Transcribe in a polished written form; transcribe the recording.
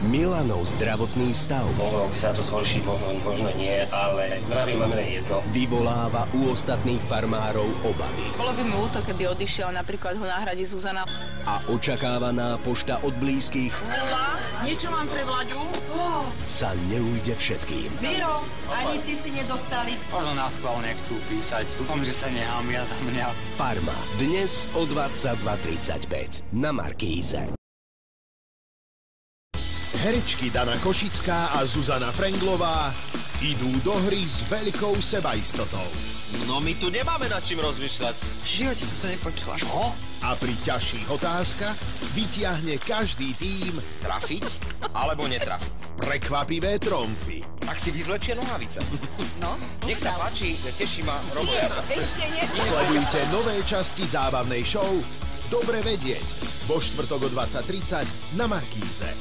Milanov zdravotný stav. Mohlo by sa to zhoršiť, možno nie, ale zdravie máme len jedno. Vyvoláva u ostatných farmárov obavy. Bolo by mi ľúto, keby odišiel, napríklad ho nahradí Zuzana. A očakávaná pošta od blízkych Niečo mám pre Vlaďu? sa neujde všetkým. Miro, ani ty si nedostali. Možno nás schvál nechcú písať. Dúfam, že sa nehámia za mňa. Farma. Dnes o 22:35 na Markíze. Herečky Dana Košická a Zuzana Frenglová idú do hry s veľkou sebaistotou. No my tu nemáme nad čím rozmýšľať. V živote sa to nepočula. Čo? A pri ťažších otázkach vytiahne každý tím Trafiť alebo netrafiť? prekvapivé tromfy. Tak si vyzlečie nohavice. No? Nech sa páči, teší ma Robert. Ešte nie. Sledujte nové časti zábavnej show Dobre vedieť vo štvrtok o 20:30 na Markíze.